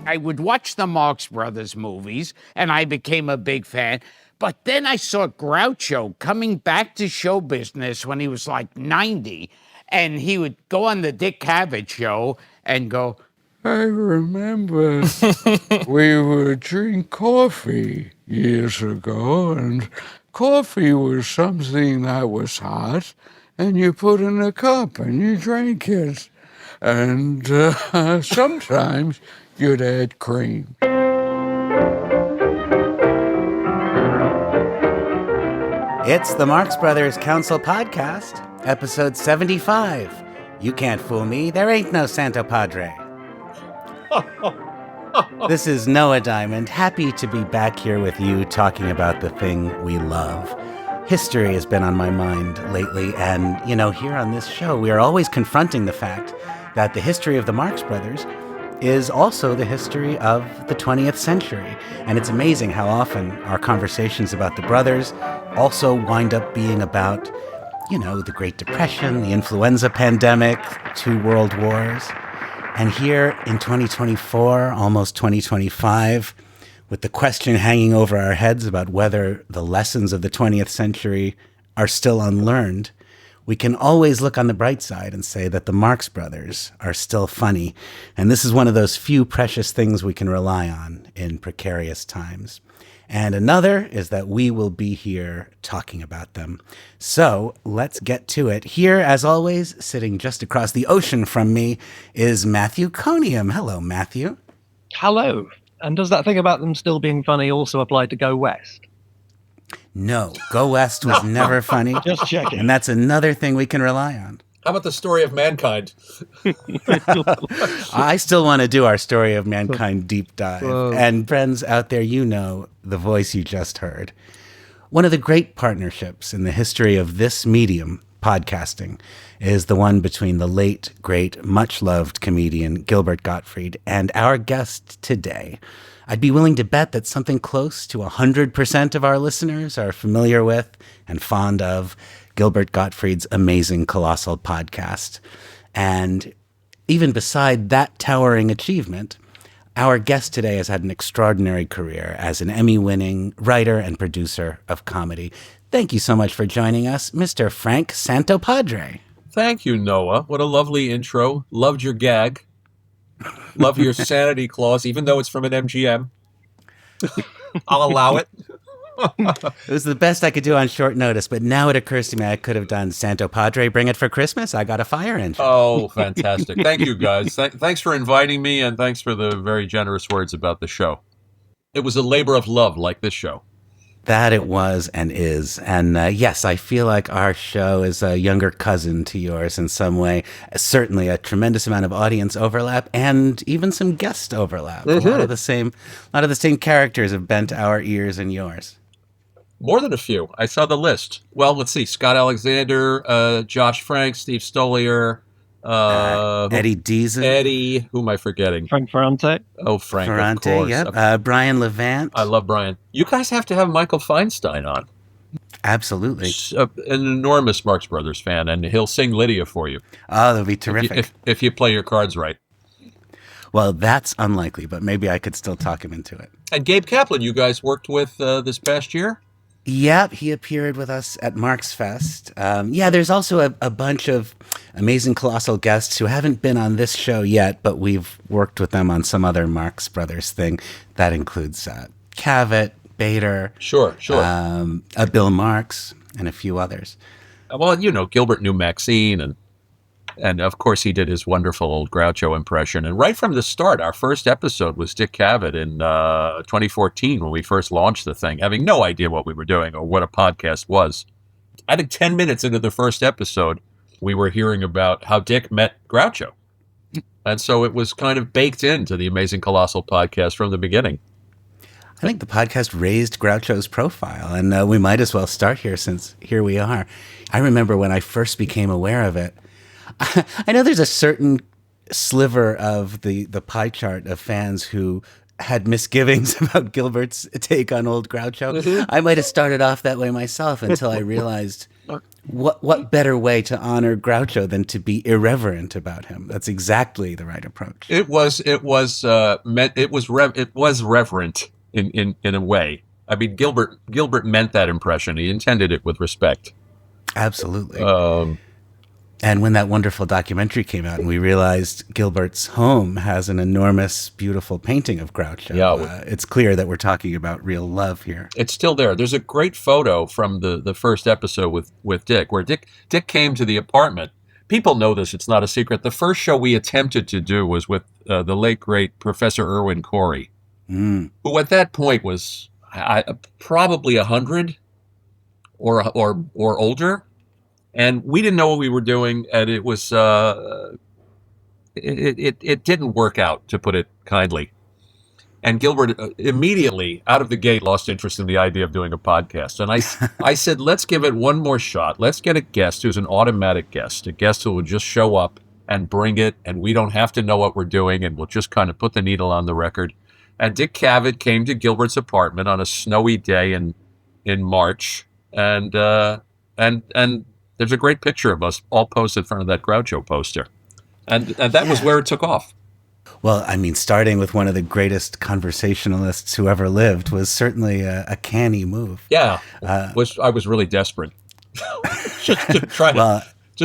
I would watch the Marx Brothers movies, and I became a big fan. But then I saw Groucho coming back to show business when he was like 90, and he would go on the Dick Cavett show and go, I remember we would drink coffee years ago, and coffee was something that was hot, and you put in a cup and you drank it. And sometimes you'd add cream. It's the Marx Brothers Council Podcast, episode 75. You can't fool me, there ain't no Santopadre. This is Noah Diamond, happy to be back here with you talking about the thing we love. History has been on my mind lately, and, here on this show, we are always confronting the fact that the history of the Marx Brothers is also the history of the 20th century. And it's amazing how often our conversations about the brothers also wind up being about, the Great Depression, the influenza pandemic, 2 world wars. And here in 2024, almost 2025, with the question hanging over our heads about whether the lessons of the 20th century are still unlearned, we can always look on the bright side and say that the Marx Brothers are still funny. And this is one of those few precious things we can rely on in precarious times. And another is that we will be here talking about them. So let's get to it. Here, as always, sitting just across the ocean from me is Matthew Coniam. Hello, Matthew. Hello. And does that thing about them still being funny also apply to Go West? No, Go West was never funny. Just checking. And that's another thing we can rely on. How about the story of mankind? I still want to do our story of mankind deep dive. Whoa. And friends out there, the voice you just heard. One of the great partnerships in the history of this medium, podcasting, is the one between the late, great, much-loved comedian Gilbert Gottfried and our guest today. I'd be willing to bet that something close to 100% of our listeners are familiar with and fond of Gilbert Gottfried's amazing Colossal podcast. And even beside that towering achievement, our guest today has had an extraordinary career as an Emmy-winning writer and producer of comedy. Thank you so much for joining us, Mr. Frank Santopadre. Thank you, Noah. What a lovely intro. Loved your gag. Love your sanity clause, even though it's from an MGM. I'll allow it. It was the best I could do on short notice, but now it occurs to me I could have done Santopadre, bring it for Christmas. I got a fire engine. Oh, fantastic. Thank you, guys. Thanks for inviting me, and thanks for the very generous words about the show. It was a labor of love, like this show. That it was and is. And yes, I feel like our show is a younger cousin to yours in some way. Certainly a tremendous amount of audience overlap and even some guest overlap. Mm-hmm. A lot of the same characters have bent our ears and yours. More than a few. I saw the list. Well, let's see. Scott Alexander, Josh Frank, Steve Stolier, Eddie Deason. Eddie, who am I forgetting? Frank Ferrante. Oh, Frank, Ferrante, of course. yep. Brian Levant. I love Brian. You guys have to have Michael Feinstein on. Absolutely. An enormous Marx Brothers fan, and he'll sing Lydia for you. Oh, that'll be terrific. If you play your cards right. Well, that's unlikely, but maybe I could still talk him into it. And Gabe Kaplan, you guys worked with this past year? Yep, he appeared with us at Marx-fest. There's also a bunch of amazing Colossal guests who haven't been on this show yet, but we've worked with them on some other Marx Brothers thing. That includes Cavett, Bader, Sure. Bill Marx, and a few others. Well, Gilbert knew Maxine, and of course he did his wonderful old Groucho impression. And right from the start, our first episode was Dick Cavett in 2014 when we first launched the thing, having no idea what we were doing or what a podcast was. I think 10 minutes into the first episode, we were hearing about how Dick met Groucho. And so it was kind of baked into the Amazing Colossal podcast from the beginning. I think the podcast raised Groucho's profile, and we might as well start here since here we are. I remember when I first became aware of it, I know there's a certain sliver of the pie chart of fans who had misgivings about Gilbert's take on old Groucho. Mm-hmm. I might have started off that way myself until I realized What better way to honor Groucho than to be irreverent about him? That's exactly the right approach. It was reverent in a way. I mean, Gilbert meant that impression. He intended it with respect. Absolutely. And when that wonderful documentary came out and we realized Gilbert's home has an enormous, beautiful painting of Groucho, it's clear that we're talking about real love here. It's still there. There's a great photo from the first episode with Dick, where Dick came to the apartment. People know this. It's not a secret. The first show we attempted to do was with the late, great Professor Irwin Corey, who at that point was probably 100 or older. And we didn't know what we were doing, and it was it didn't work out, to put it kindly. And Gilbert immediately, out of the gate, lost interest in the idea of doing a podcast. And I said, let's give it one more shot. Let's get a guest who's an automatic guest, a guest who will just show up and bring it, and we don't have to know what we're doing, and we'll just kind of put the needle on the record. And Dick Cavett came to Gilbert's apartment on a snowy day in March, and there's a great picture of us all posed in front of that Groucho poster. And that was where it took off. Well, I mean, starting with one of the greatest conversationalists who ever lived was certainly a canny move. Yeah, I was really desperate just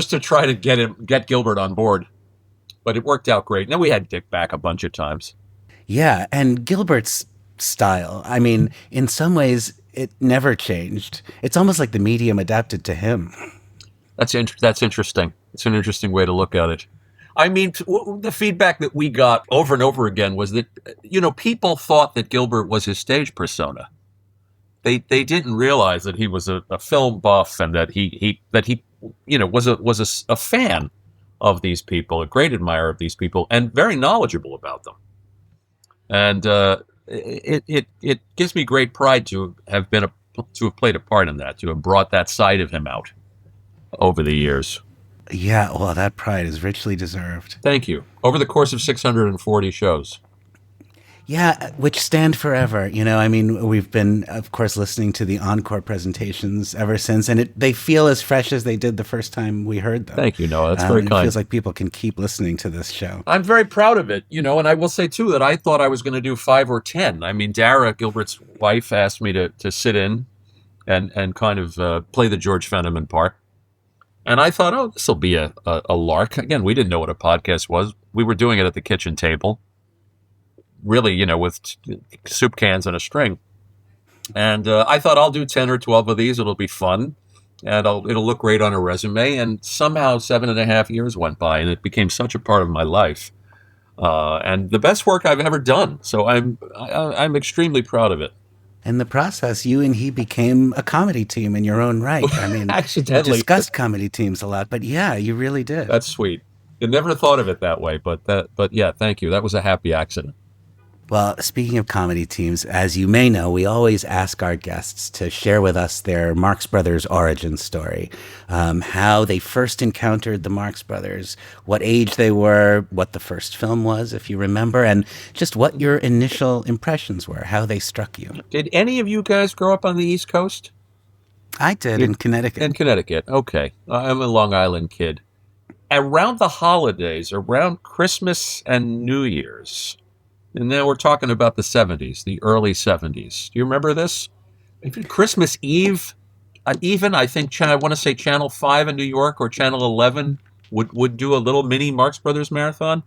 to try to get Gilbert on board. But it worked out great. And then we had Dick back a bunch of times. Yeah, and Gilbert's style, I mean, in some ways, it never changed. It's almost like the medium adapted to him. That's interesting. It's an interesting way to look at it. I mean, the feedback that we got over and over again was that, people thought that Gilbert was his stage persona. They didn't realize that he was a film buff, and that he was a fan of these people, a great admirer of these people, and very knowledgeable about them. And it gives me great pride to have played a part in that, to have brought that side of him out over the years. Yeah, well, that pride is richly deserved. Thank you. Over the course of 640 shows. Yeah, which stand forever. I mean, we've been, of course, listening to the encore presentations ever since, and they feel as fresh as they did the first time we heard them. Thank you, Noah. That's very kind. It feels like people can keep listening to this show. I'm very proud of it, and I will say, too, that I thought I was going to do 5 or 10. I mean, Dara, Gilbert's wife, asked me to sit in and kind of play the George Fenneman part. And I thought, this will be a lark. Again, we didn't know what a podcast was. We were doing it at the kitchen table, really, with soup cans and a string. And I thought, I'll do 10 or 12 of these. It'll be fun, and it'll look great on a resume. And somehow 7.5 years went by, and it became such a part of my life, and the best work I've ever done. So I'm extremely proud of it. In the process, you and he became a comedy team in your own right. I mean, accidentally. We discussed comedy teams a lot, but yeah, you really did. That's sweet. I never thought of it that way, but yeah, thank you. That was a happy accident. Well, speaking of comedy teams, as you may know, we always ask our guests to share with us their Marx Brothers origin story, how they first encountered the Marx Brothers, what age they were, what the first film was, if you remember, and just what your initial impressions were, how they struck you. Did any of you guys grow up on the East Coast? I did, in Connecticut. In Connecticut, okay. I'm a Long Island kid. Around the holidays, around Christmas and New Year's, and now we're talking about the 70s, the early 70s. Do you remember this? Christmas Eve, even I think I want to say Channel 5 in New York or Channel 11 would do a little mini Marx Brothers marathon.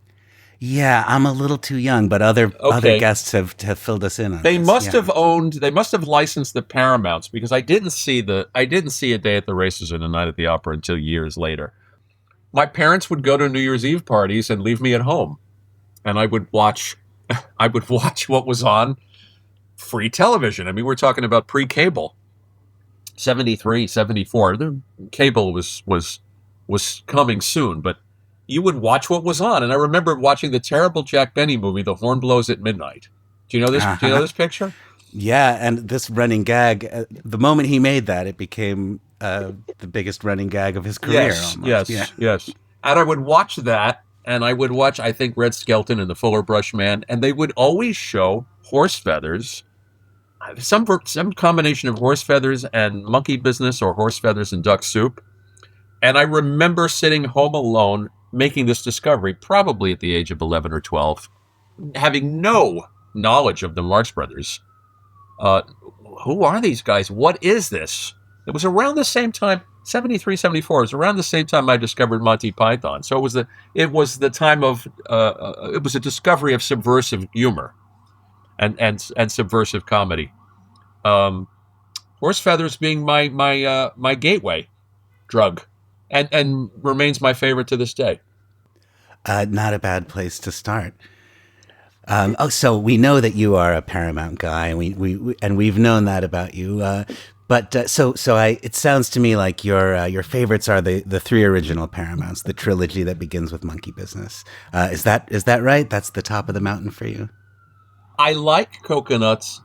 Yeah, I'm a little too young, but other guests have filled us in on They this. must have licensed the Paramounts, because I didn't see A Day at the Races and A Night at the Opera until years later. My parents would go to New Year's Eve parties and leave me at home, and I would watch what was on free television. I mean, we're talking about pre-cable, 73, 74. The cable was coming soon, but you would watch what was on. And I remember watching the terrible Jack Benny movie, The Horn Blows at Midnight. Do you know this? Do you know this picture? Yeah, and this running gag, the moment he made that, it became the biggest running gag of his career. Yes. And I would watch that. And I would watch, I think, Red Skelton and the Fuller Brush Man, and they would always show horse feathers. some combination of horse feathers and monkey business, or horse feathers and duck soup. And I remember sitting home alone making this discovery, probably at the age of 11 or 12, having no knowledge of the Marx Brothers. Who are these guys? What is this? It was around the same time, 73, 74. It was around the same time I discovered Monty Python. So it was the time of it was a discovery of subversive humor and subversive comedy. Horse feathers being my gateway drug, and remains my favorite to this day. Not a bad place to start. So we know that you are a Paramount guy, and we've known that about you. It sounds to me like your favorites are the three original Paramounts, the trilogy that begins with Monkey Business. Is that right? That's the top of the mountain for you. I like Coconuts.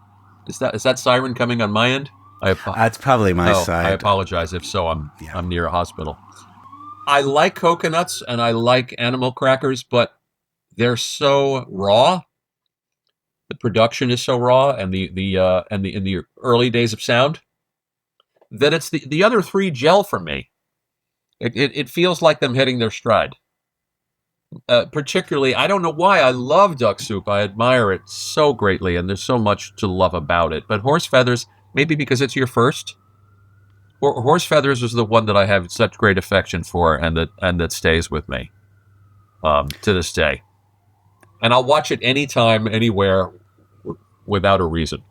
Is that siren coming on my end? It's probably my side. I apologize if so. I'm near a hospital. I like Coconuts and I like Animal Crackers, but they're so raw. The production is so raw, and in the early days of sound, that it's the other three gel for me. It feels like them hitting their stride. Particularly, I don't know why, I love Duck Soup. I admire it so greatly, and there's so much to love about it. But Horse Feathers, maybe because it's your first. Horse Feathers is the one that I have such great affection for, and that stays with me to this day. And I'll watch it anytime, anywhere, without a reason.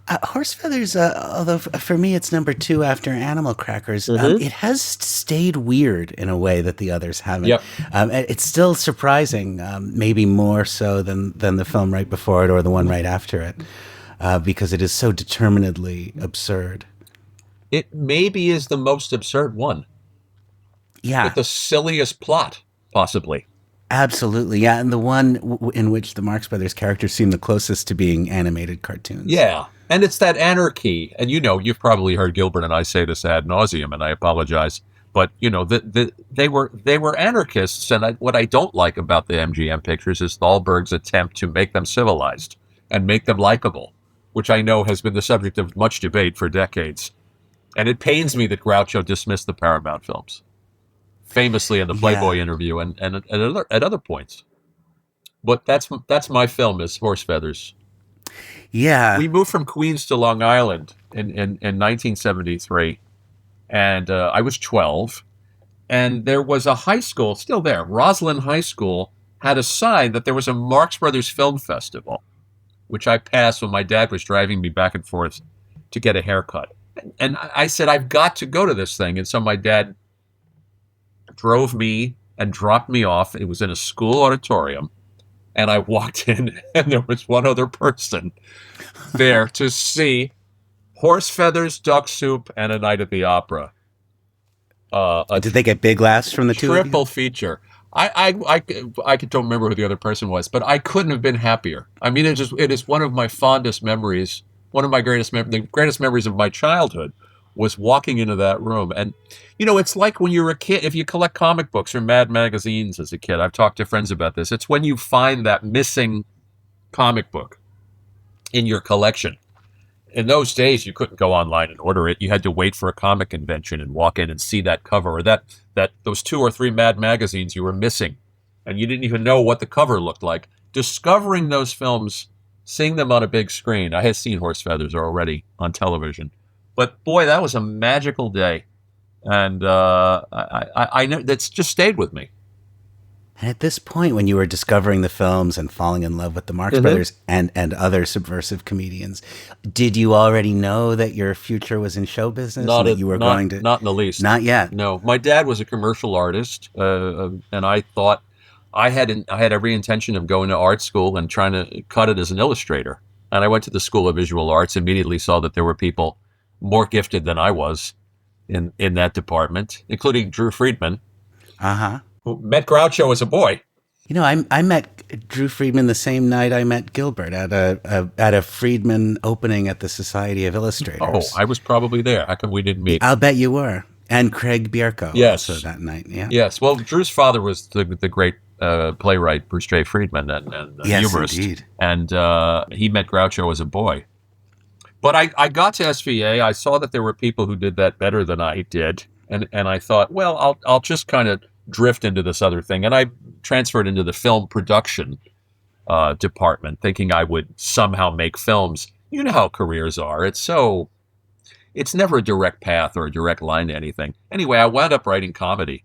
Horse Feathers, although for me it's number 2 after Animal Crackers, it has stayed weird in a way that the others haven't. Yep. It's still surprising, maybe more so than the film right before it or the one right after it, because it is so determinedly absurd. It maybe is the most absurd one. Yeah. With the silliest plot, possibly. Absolutely, yeah, and the one in which the Marx Brothers characters seem the closest to being animated cartoons. Yeah, and it's that anarchy, and you've probably heard Gilbert and I say this ad nauseum, and I apologize, but they were anarchists, and what I don't like about the MGM pictures is Thalberg's attempt to make them civilized and make them likable, which I know has been the subject of much debate for decades, and it pains me that Groucho dismissed the Paramount films. Famously in the Playboy interview and at other points. But that's my film, is Horse Feathers. Yeah. We moved from Queens to Long Island in 1973, and I was 12, and there was a high school, still there, Roslyn High School, had a sign that there was a Marx Brothers Film Festival, which I passed when my dad was driving me back and forth to get a haircut. And I said, I've got to go to this thing. And so my dad drove me and dropped me off. It was in a school auditorium, and I walked in, and there was one other person there to see Horse Feathers, Duck Soup, and A Night at the Opera. Did they get big laughs from the two of you? Triple feature. I don't remember who the other person was, but I couldn't have been happier. I mean, it is one of my fondest memories. One of my the greatest memories of my childhood was walking into that room. And, it's like when you're a kid, if you collect comic books or Mad magazines as a kid, I've talked to friends about this, it's when you find that missing comic book in your collection. In those days, you couldn't go online and order it. You had to wait for a comic convention and walk in and see that cover, or that those 2 or 3 Mad magazines you were missing, and you didn't even know what the cover looked like. Discovering those films, seeing them on a big screen. I had seen Horse Feathers already on television. But boy, that was a magical day, and I know that's just stayed with me. And at this point, when you were discovering the films and falling in love with the Marx Brothers and other subversive comedians, did you already know that your future was in show business? Not in the least. Not yet. No, my dad was a commercial artist, and I thought I had every intention of going to art school and trying to cut it as an illustrator. And I went to the School of Visual Arts, immediately saw that there were people more gifted than I was in that department, including Drew Friedman, who met Groucho as a boy. I met Drew Friedman the same night I met Gilbert at a Friedman opening at the Society of Illustrators. Oh, I was probably there. How come we didn't meet? I'll bet you were. And Craig Bierko. Yes. Also that night. Yeah. Yes. Well, Drew's father was the great playwright Bruce J. Friedman and Yes, humorist. indeed. And he met Groucho as a boy. But I got to SVA. I saw that there were people who did that better than I did, and I thought, well, I'll just kind of drift into this other thing, and I transferred into the film production department, thinking I would somehow make films. You know how careers are. It's never a direct path or a direct line to anything. Anyway, I wound up writing comedy.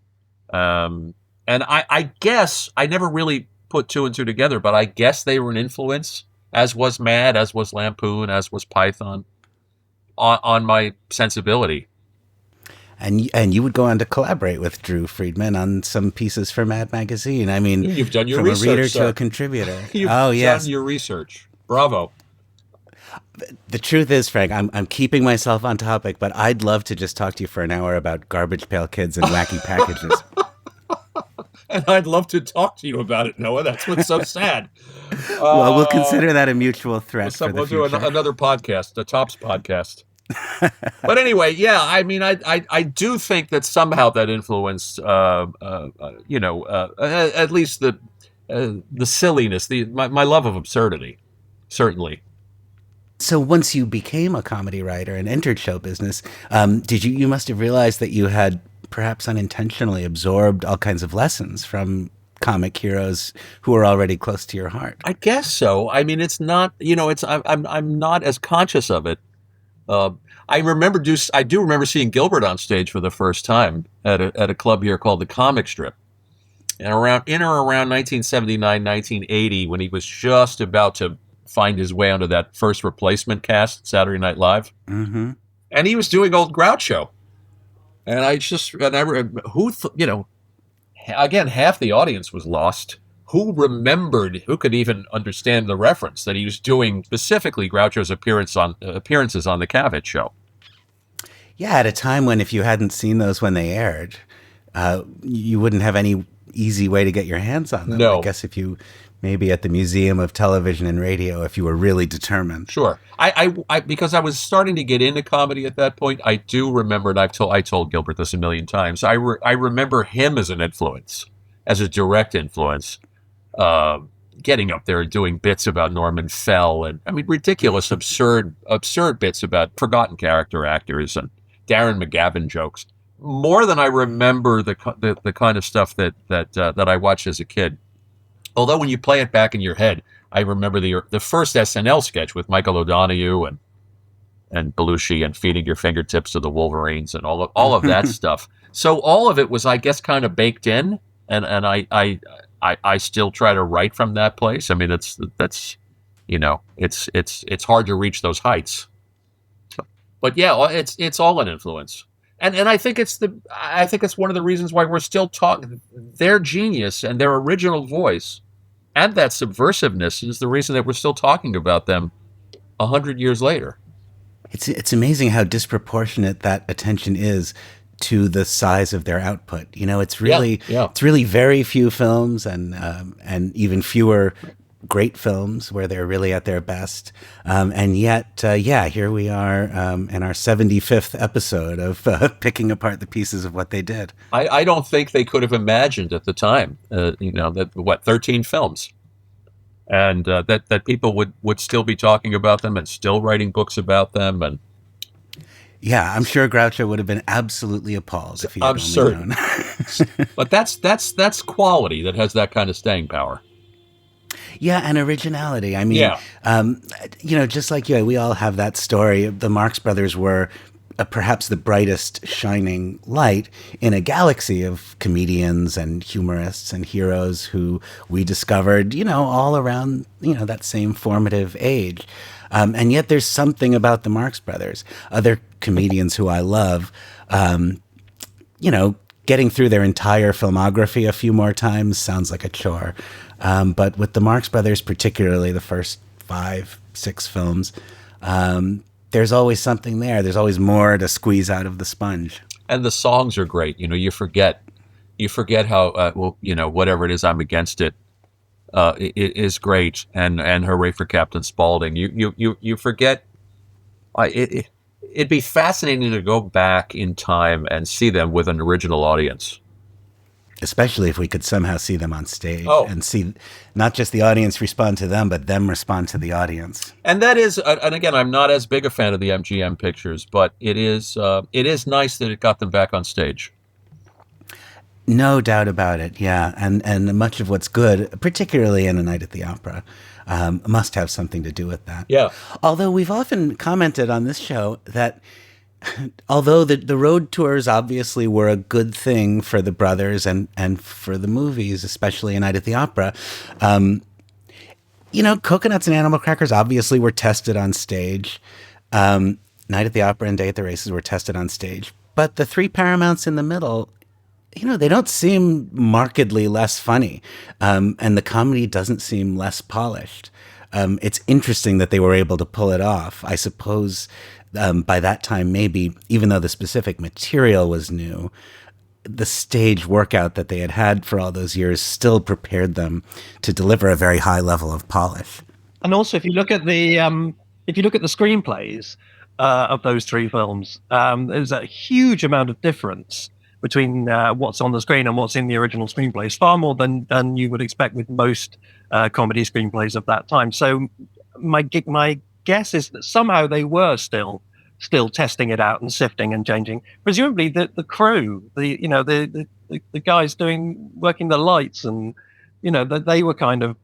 And I guess I never really put two and two together, but I guess they were an influence, as was Mad, as was Lampoon, as was Python, on my sensibility. And you would go on to collaborate with Drew Friedman on some pieces for Mad Magazine. I mean, you've done your from research, a reader sir. to a contributor. You've done your research. Bravo. The truth is, Frank, I'm keeping myself on topic, but I'd love to just talk to you for an hour about Garbage Pail Kids and wacky packages. And I'd love to talk to you about it, Noah. That's what's so sad. Well, we'll consider that a mutual threat for the we'll future. do another podcast, the Tops podcast. But anyway, yeah, I mean, I do think that somehow that influenced, at least the silliness, my love of absurdity, certainly. So once you became a comedy writer and entered show business, you must have realized that you had perhaps unintentionally absorbed all kinds of lessons from comic heroes who are already close to your heart. I guess so. I mean, it's not, I'm not as conscious of it. I do remember seeing Gilbert on stage for the first time at a club here called the Comic Strip. And around 1979, 1980, when he was just about to find his way onto that first replacement cast, Saturday Night Live. Mm-hmm. And he was doing old Groucho. And again, half the audience was lost. Who could even understand the reference that he was doing specifically Groucho's appearances on the Cavett Show? Yeah, at a time when if you hadn't seen those when they aired, you wouldn't have any easy way to get your hands on them. No. I guess if you maybe at the Museum of Television and Radio, if you were really determined. Sure. I because I was starting to get into comedy at that point, I do remember, and I told Gilbert this a million times, I remember him as an influence, as a direct influence, getting up there and doing bits about Norman Fell, and I mean, ridiculous, absurd bits about forgotten character actors and Darren McGavin jokes, more than I remember the kind of stuff that I watched as a kid. Although when you play it back in your head, I remember the first SNL sketch with Michael O'Donoghue and Belushi and feeding your fingertips to the Wolverines and all of that stuff. So all of it was, I guess, kind of baked in, and I still try to write from that place. I mean, it's hard to reach those heights. But yeah, it's all an influence. And I think it's one of the reasons why we're still talking. Their genius and their original voice and that subversiveness is the reason that we're still talking about them 100 years later. It's amazing how disproportionate that attention is to the size of their output. You know, it's really very few films and even fewer great films where they're really at their best. And yet, here we are in our 75th episode of picking apart the pieces of what they did. I don't think they could have imagined at the time, 13 films. And that people would still be talking about them and still writing books about them. And yeah, I'm sure Groucho would have been absolutely appalled if he had only known. But that's quality that has that kind of staying power. Yeah, and originality. I mean, just like you, we all have that story. The Marx Brothers were perhaps the brightest shining light in a galaxy of comedians and humorists and heroes who we discovered, all around, that same formative age. And yet there's something about the Marx Brothers, other comedians who I love, getting through their entire filmography a few more times sounds like a chore. But with the Marx Brothers, particularly the first 5-6 films, there's always something there. There's always more to squeeze out of the sponge. And the songs are great. You forget how, whatever it is, I'm Against It, it is great. And Hooray for Captain Spaulding. You forget, it'd be fascinating to go back in time and see them with an original audience. especially if we could somehow see them on stage Oh. and see not just the audience respond to them, but them respond to the audience. And that is, and again, I'm not as big a fan of the MGM pictures, but it is nice that it got them back on stage. No doubt about it, yeah. And much of what's good, particularly in A Night at the Opera, must have something to do with that. Yeah. Although we've often commented on this show that although the road tours obviously were a good thing for the brothers and for the movies, especially A Night at the Opera, Coconuts and Animal Crackers obviously were tested on stage. Night at the Opera and Day at the Races were tested on stage. But the three Paramounts in the middle, they don't seem markedly less funny. And the comedy doesn't seem less polished. It's interesting that they were able to pull it off. I suppose by that time, maybe, even though the specific material was new, the stage workout that they had for all those years still prepared them to deliver a very high level of polish. And also, if you look at the screenplays of those three films, there's a huge amount of difference between what's on the screen and what's in the original screenplays, far more than you would expect with most comedy screenplays of that time. So my guess is that somehow they were still testing it out and sifting and changing. Presumably the crew, the guys working the lights, and that they were kind of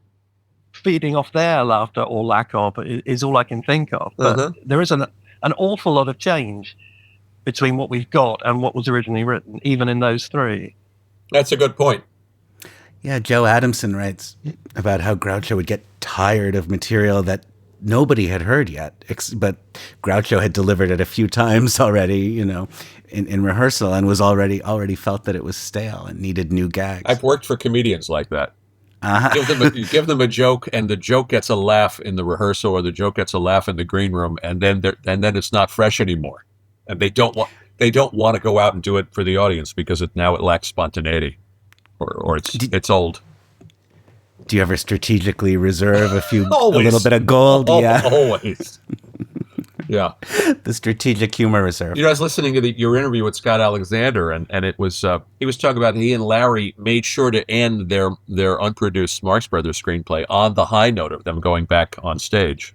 feeding off their laughter or lack of is all I can think of. But there is an awful lot of change between what we've got and what was originally written, even in those three. That's a good point. Yeah, Joe Adamson writes about how Groucho would get tired of material that nobody had heard yet, but Groucho had delivered it a few times already, in rehearsal, and was already felt that it was stale and needed new gags. I've worked for comedians like that. You give them a joke, and the joke gets a laugh in the rehearsal, or the joke gets a laugh in the green room, and then it's not fresh anymore, and they don't want to go out and do it for the audience because it lacks spontaneity, or it's old. Do you ever strategically reserve a Always. little bit of gold? Yeah, always. Yeah, the strategic humor reserve. I was listening to your interview with Scott Alexander, and it was he was talking about he and Larry made sure to end their unproduced Marx Brothers screenplay on the high note of them going back on stage,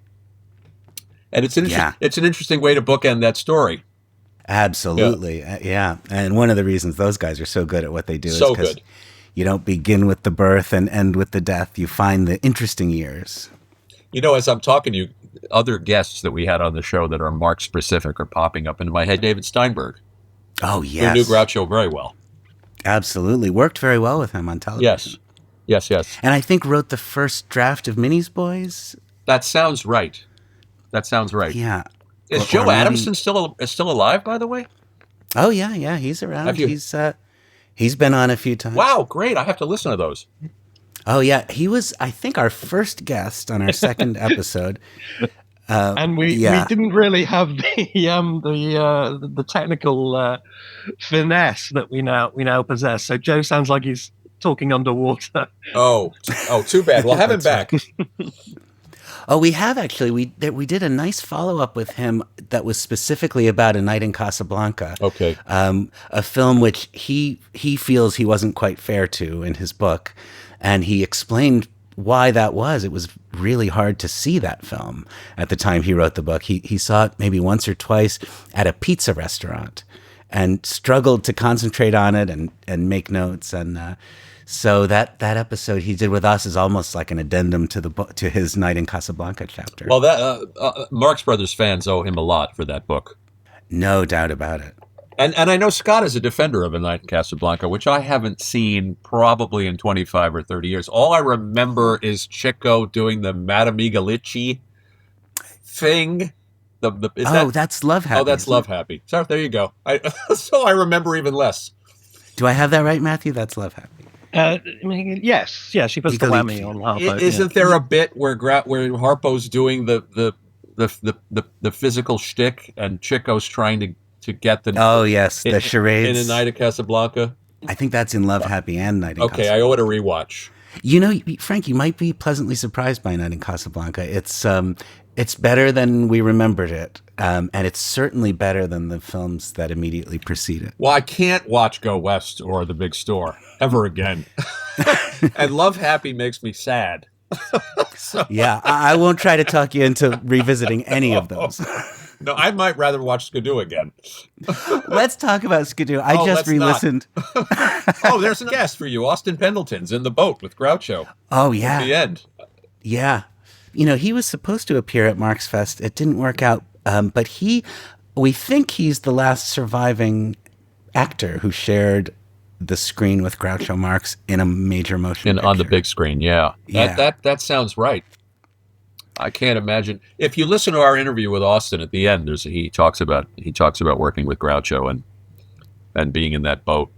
and it's an interesting way to bookend that story. Absolutely, yeah. And one of the reasons those guys are so good at what they do is because you don't begin with the birth and end with the death. You find the interesting years. As I'm talking to you, other guests that we had on the show that are Marx specific are popping up into my head. David Steinberg. Oh, yes. Who knew Groucho very well. Absolutely. Worked very well with him on television. Yes. And I think wrote the first draft of Minnie's Boys. That sounds right. Yeah. Is Joe Adamson still alive, by the way? Oh, yeah. He's around. He's been on a few times. Wow, great. I have to listen to those. Oh, yeah. He was, I think, our first guest on our second episode. And we didn't really have the technical finesse that we now possess. So Joe sounds like he's talking underwater. Oh, too bad. We'll have him back. Oh, we have actually. We did a nice follow-up with him that was specifically about A Night in Casablanca. Okay. A film which he feels he wasn't quite fair to in his book. And he explained why that was. It was really hard to see that film at the time he wrote the book. He saw it maybe once or twice at a pizza restaurant and struggled to concentrate on it and make notes. And so that episode he did with us is almost like an addendum to the book, to his Night in Casablanca chapter. Well, that Marx Brothers fans owe him a lot for that book. No doubt about it. And I know Scott is a defender of A Night in Casablanca, which I haven't seen probably in 25 or 30 years. All I remember is Chico doing the Madame Igalici thing. That's Love Happy. Oh, that's Love Happy. So there you go. So I remember even less. Do I have that right, Matthew? That's Love Happy. Yes. She puts the whammy on Harpo. Isn't there a bit where Harpo's doing the physical shtick and Chico's trying to get the the charades in A Night at Casablanca? I think that's in Love Happy and Night in Casablanca. Okay, I owe it a rewatch. Frank, you might be pleasantly surprised by Night in Casablanca. It's better than we remembered it. And it's certainly better than the films that immediately precede it. Well, I can't watch Go West or The Big Store ever again. And Love Happy makes me sad. Yeah, I won't try to talk you into revisiting any of those. No, I might rather watch Skidoo again. Let's talk about Skidoo. I just let's not. re-listened. Oh, there's a guest for you. Austin Pendleton's in the boat with Groucho. Oh, yeah. At the end. Yeah. You know, he was supposed to appear at Marx-fest. It didn't work out. But we think he's the last surviving actor who shared the screen with Groucho Marx in a major motion picture. On the big screen, yeah. Yeah. That sounds right. I can't imagine. If you listen to our interview with Austin at the end, he talks about working with Groucho and being in that boat.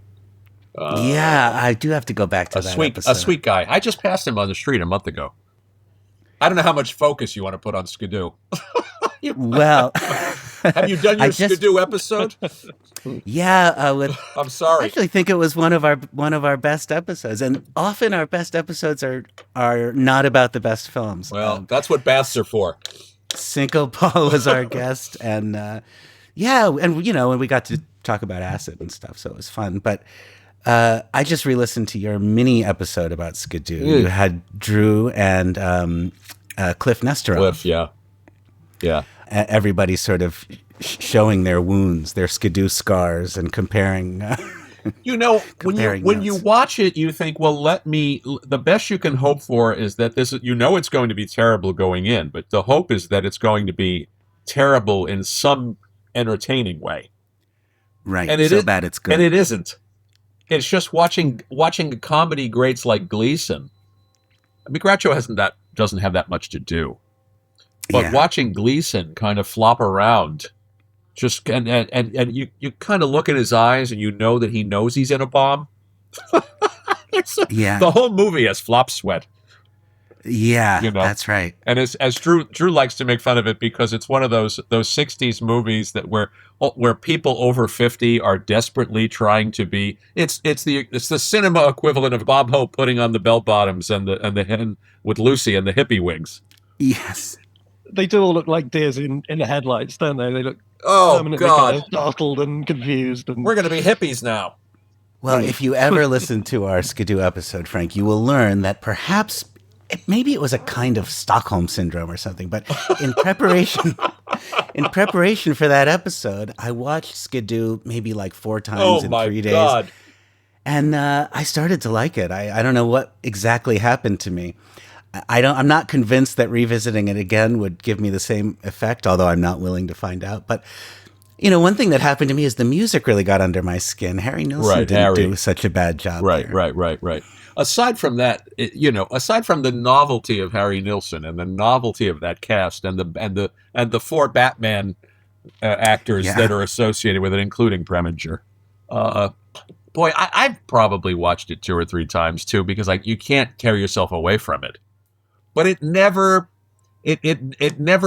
Yeah, I do have to go back to that episode. A sweet guy. I just passed him on the street a month ago. I don't know how much focus you want to put on Skidoo. Well, have you done your Skidoo episode? Yeah, I'm sorry. I actually think it was one of our best episodes, and often our best episodes are not about the best films. Well, that's what baths are for. Cinco Paul was our guest, and and when we got to talk about acid and stuff, so it was fun. But I just re-listened to your mini episode about Skidoo. You had Drew and Cliff Nesterov. Cliff, yeah. Everybody sort of showing their wounds, their Skidoo scars, and comparing. When you watch it, you think, well, the best you can hope for is that this, it's going to be terrible going in, but the hope is that it's going to be terrible in some entertaining way. Right. And so bad it's good. And it isn't. It's just watching comedy greats like Gleason. I mean, Groucho doesn't have that much to do. But watching Gleason kind of flop around, and you kind of look in his eyes and you know that he knows he's in a bomb. The whole movie has flop sweat. Yeah, that's right. And as Drew likes to make fun of it because it's one of those 60s movies that where people over 50 are desperately trying to be. It's the cinema equivalent of Bob Hope putting on the bell bottoms and the hen with Lucy and the hippie wigs. Yes. They do all look like deers in the headlights, don't they? They look permanently kind of startled and confused. And we're going to be hippies now. Well, if you ever listen to our Skidoo episode, Frank, you will learn that perhaps maybe it was a kind of Stockholm syndrome or something. But in preparation for that episode, I watched Skidoo maybe like 4 times in 3 days. God. And I started to like it. I don't know what exactly happened to me. I'm not convinced that revisiting it again would give me the same effect, although I'm not willing to find out. But, one thing that happened to me is the music really got under my skin. Harry Nilsson didn't do such a bad job. Right. Aside from that, aside from the novelty of Harry Nilsson and the novelty of that cast and the 4 Batman actors that are associated with it, including Preminger, boy, I've probably watched it 2 or 3 times too because you can't tear yourself away from it. But it never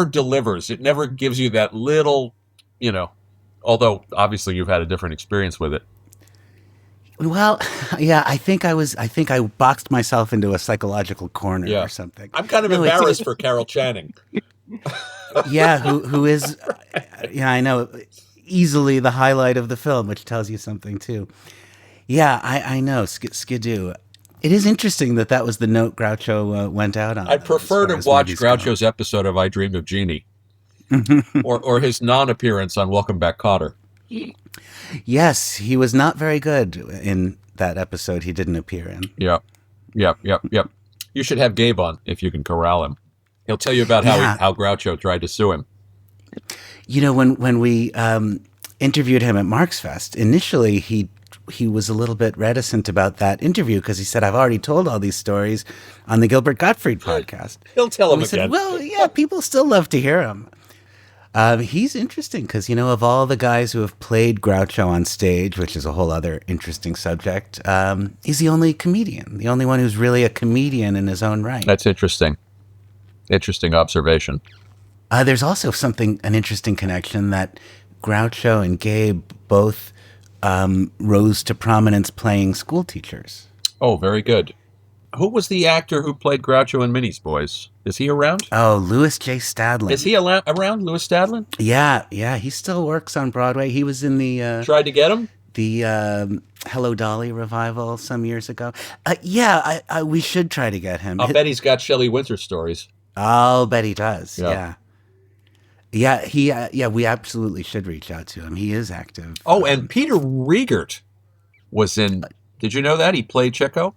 delivers. It never gives you that little, although obviously you've had a different experience with it. Well, yeah, I think I boxed myself into a psychological corner or something. I'm kind of embarrassed for Carol Channing. Who is, I know, easily the highlight of the film, which tells you something too. Yeah, I know, Skidoo. It is interesting that was the note Groucho went out on. I prefer to watch Groucho's episode of I Dreamed of Jeannie or his non-appearance on Welcome Back, Kotter. Yes, he was not very good in that episode he didn't appear in. Yep. You should have Gabe on if you can corral him. He'll tell you about how Groucho tried to sue him. When we interviewed him at Marx-fest, initially he was a little bit reticent about that interview because he said, I've already told all these stories on the Gilbert Gottfried podcast. He'll tell them again. Said, well, yeah, people still love to hear him. He's interesting because, of all the guys who have played Groucho on stage, which is a whole other interesting subject, he's the only comedian, the only one who's really a comedian in his own right. That's interesting. Interesting observation. There's also an interesting connection that Groucho and Gabe both rose to prominence playing school teachers. Oh, very good. Who was the actor who played Groucho in Minnie's Boys? Is he around? Oh, Louis J. Stadlin. Is he around, Louis Stadlin? Yeah, he still works on Broadway. He was in the Tried to get him? Hello Dolly revival some years ago. We should try to get him. I'll bet he's got Shelley Winter stories. I'll bet he does. Yeah. We absolutely should reach out to him. He is active. Oh, and Peter Riegert was in. Did you know that he played Checo?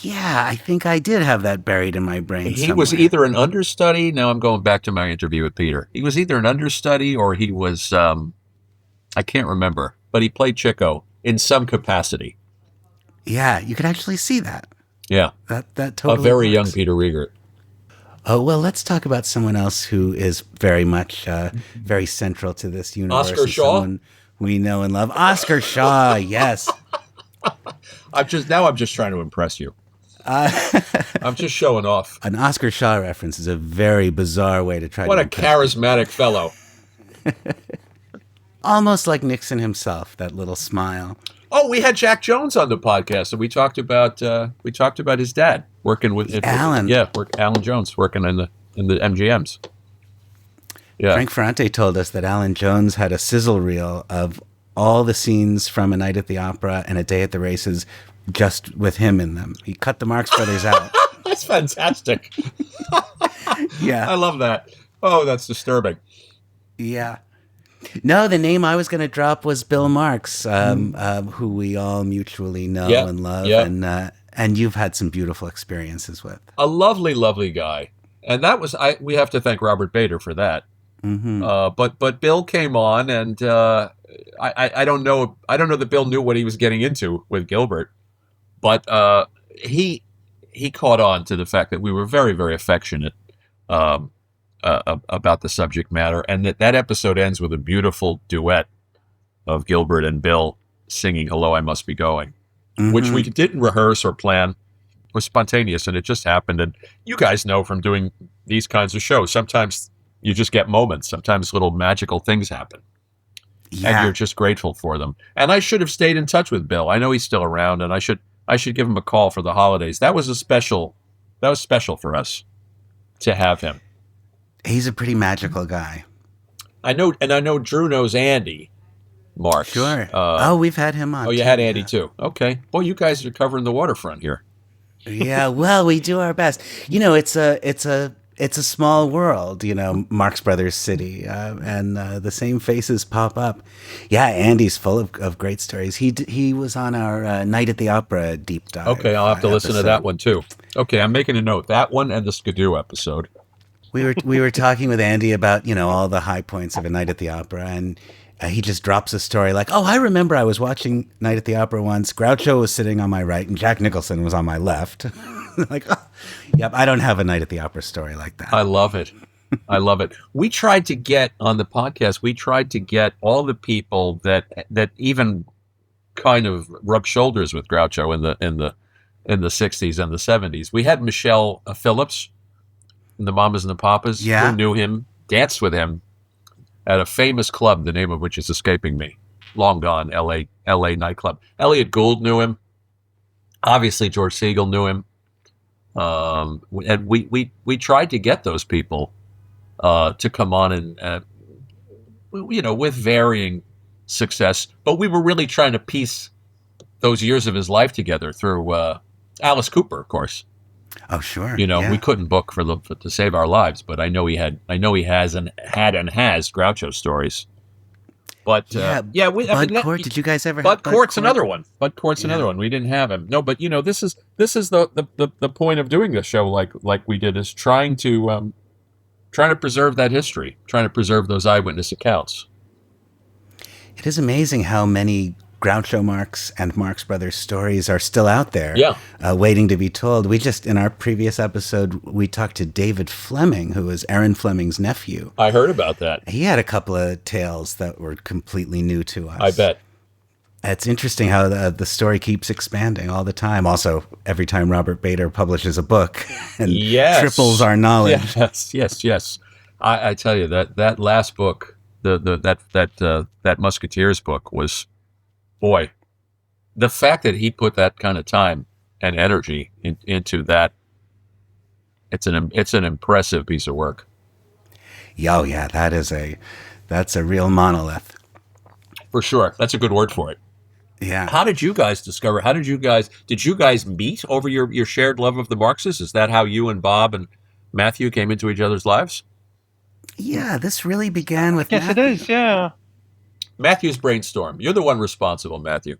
Yeah, I think I did have that buried in my brain. He was either an understudy. Now I'm going back to my interview with Peter. He was either an understudy or he was. I can't remember, but he played Checo in some capacity. Yeah, you could actually see that. Yeah, that totally. A very works. young Peter Riegert. Oh, well, let's talk about someone else who is very much, very central to this universe. Oscar Shaw? Someone we know and love. Oscar Shaw, yes. I'm just trying to impress you. I'm just showing off. An Oscar Shaw reference is a very bizarre way to try What to a charismatic fellow. Almost like Nixon himself, that little smile. Oh, we had Jack Jones on the podcast, and we talked about his dad working with Alan. Alan Jones working in the MGMs. Yeah. Frank Ferrante told us that Alan Jones had a sizzle reel of all the scenes from A Night at the Opera and A Day at the Races, just with him in them. He cut the Marx Brothers out. That's fantastic. Yeah, I love that. Oh, that's disturbing. Yeah. No, the name I was going to drop was Bill Marx, who we all mutually know and love, and you've had some beautiful experiences with. A lovely, lovely guy, and that was we have to thank Robert Bader for that. Mm-hmm. But Bill came on, and I don't know that Bill knew what he was getting into with Gilbert, but he caught on to the fact that we were very, very affectionate. About the subject matter, and that episode ends with a beautiful duet of Gilbert and Bill singing "Hello, I Must Be Going," which we didn't rehearse or plan. It was spontaneous, and it just happened. And you guys know from doing these kinds of shows, sometimes you just get moments. Sometimes little magical things happen, and you're just grateful for them. And I should have stayed in touch with Bill. I know he's still around, and I should give him a call for the holidays. That was special for us to have him. He's a pretty magical guy. I know Drew knows Andy Marx. Sure. We've had him on. Oh, you had Andy too. Okay. Well, you guys are covering the waterfront here. Yeah. Well, we do our best. It's a small world. Marx Brothers City, and the same faces pop up. Yeah, Andy's full of great stories. He was on our Night at the Opera deep dive. Okay, I'll have to listen to that one too. Okay, I'm making a note. That one and the Skidoo episode. We were talking with Andy about all the high points of A Night at the Opera, and he just drops a story like, "Oh, I remember I was watching Night at the Opera once. Groucho was sitting on my right, and Jack Nicholson was on my left." Like, yep, I don't have a Night at the Opera story like that. I love it. I love it. We tried to get on the podcast. We tried to get all the people that even kind of rubbed shoulders with Groucho in the 60s and the 70s. We had Michelle Phillips. The Mamas and the Papas, who knew him, danced with him at a famous club, the name of which is escaping me. Long gone, L.A. nightclub. Elliot Gould knew him. Obviously, George Segal knew him. And we tried to get those people to come on and with varying success. But we were really trying to piece those years of his life together through Alice Cooper, of course. Oh, sure. We couldn't book to save our lives, but I know he has Groucho stories. But Bud Cort. Did you guys ever? Bud Cort's another one. Bud Cort's another one. We didn't have him. No, but this is the point of doing this show like we did, is trying to preserve that history, trying to preserve those eyewitness accounts. It is amazing how many Groucho Marx and Marx Brothers stories are still out there, waiting to be told. We just, in our previous episode, we talked to David Fleming, who was Aaron Fleming's nephew. I heard about that. He had a couple of tales that were completely new to us. I bet. It's interesting how the story keeps expanding all the time. Also, every time Robert Bader publishes a book and triples our knowledge. Yes. I tell you, that last book, that Musketeers book was, boy, the fact that he put that kind of time and energy into that. It's an impressive piece of work. Oh yeah, that's a real monolith. For sure. That's a good word for it. Yeah. How did you guys discover? Did you guys meet over your shared love of the Marxes? Is that how you and Bob and Matthew came into each other's lives? Yeah, this really began with Yes, Matthew. it is. Yeah. Matthew's brainstorm. You're the one responsible, Matthew.